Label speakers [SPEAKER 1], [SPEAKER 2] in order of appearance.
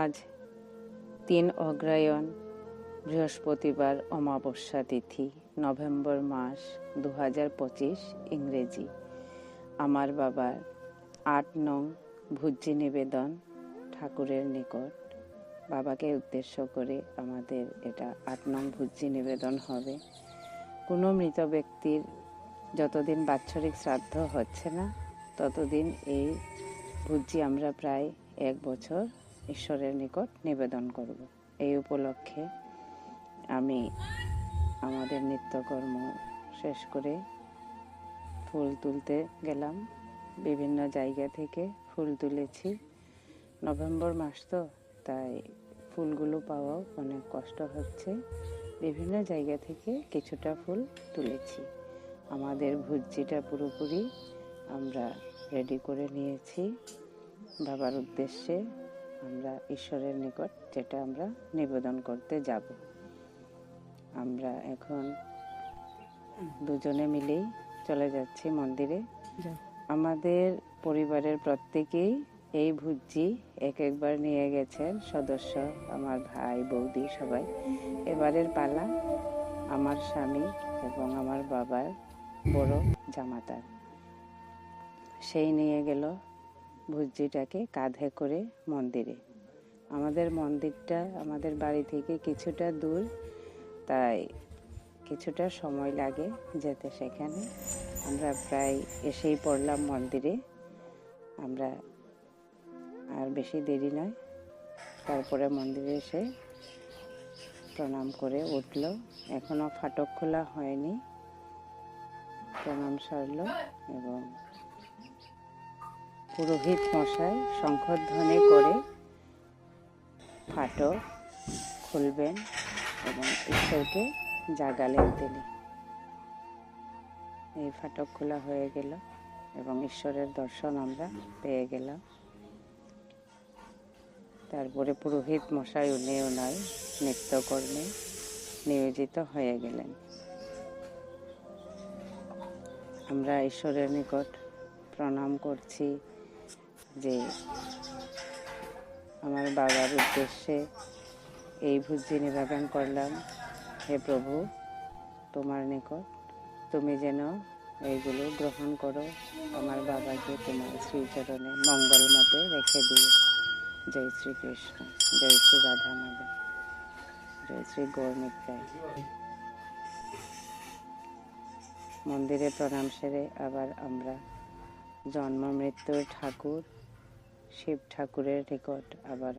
[SPEAKER 1] আজ ৩ অগ্রহায়ণ বৃহস্পতিবার, অমাবস্যা তিথি, নভেম্বর মাস ২০২৫ ইংরেজি। আমার বাবার ৮ নং ভুজ্জি নিবেদন ঠাকুরের নিকট। বাবাকে উদ্দেশ্য করে আমাদের এটা ৮ নং ভুজ্জি নিবেদন হবে। কোনো মৃত ব্যক্তির যতদিন বাৎসরিক শ্রাদ্ধ হচ্ছে না ততদিন এই ভুজ্জি আমরা প্রায় ১ বছর ঈশ্বরের নিকট নিবেদন করব। এই উপলক্ষে আমি আমাদের নিত্যকর্ম শেষ করে ফুল তুলতে গেলাম। বিভিন্ন জায়গা থেকে ফুল তুলেছি। নভেম্বর মাস তো, তাই ফুলগুলো পাওয়াও অনেক কষ্ট হচ্ছে। বিভিন্ন জায়গা থেকে কিছুটা ফুল তুলেছি। আমাদের ভুজ্জিটা পুরোপুরি আমরা রেডি করে নিয়েছি বাবার উদ্দেশ্যে। আমরা ঈশ্বরের নিকট যেটা আমরা নিবেদন করতে যাব। আমরা এখন দুজনে মিলেই চলে যাচ্ছি মন্দিরে। আমাদের পরিবারের প্রত্যেকেই এই ভুজ্জি একবার নিয়ে গেছেন সদস্য, আমার ভাই বৌদি সবাই। এবারের পালা আমার স্বামী এবং আমার বাবার বড় জামাতার। সেই নিয়ে গেল ভুজ্জিটাকে কাঁধে করে মন্দিরে। আমাদের মন্দিরটা আমাদের বাড়ি থেকে কিছুটা দূর, তাই কিছুটা সময় লাগে যেতে সেখানে। আমরা প্রায় এসেই পড়লাম মন্দিরে। আমরা আর বেশি দেরি নয়, তারপরে মন্দিরে এসে প্রণাম করে উঠল। এখনো ফাটক খোলা হয়নি। প্রণাম সারল এবং পুরোহিত মশাই শঙ্খধ্বনি করে ফাটক খুলবেন এবং ঈশ্বরকে জাগালেন তিনি। এই ফাটক খোলা হয়ে গেল এবং ঈশ্বরের দর্শন আমরা পেয়ে গেলাম। তারপরে পুরোহিত মশাই উনি ওনার নিত্যকর্মে নিয়োজিত হয়ে গেলেন। আমরা ঈশ্বরের নিকট প্রণাম করছি যে আমার বাবার উদ্দেশ্যে এই ভুজ্জি নিবেদন করলাম। হে প্রভু, তোমার নিকট তুমি যেন এইগুলো গ্রহণ করো, আমার বাবাকে তোমার শ্রীচরণে মঙ্গল মতে রেখে দিও। জয় শ্রীকৃষ্ণ, জয় শ্রী রাধা মাধব, জয় শ্রী গৌর নিতাই। মন্দিরে প্রণাম সেরে আবার আমরা জন্ম মৃত্যুর ঠাকুর শিব ঠাকুরের নিকট আবার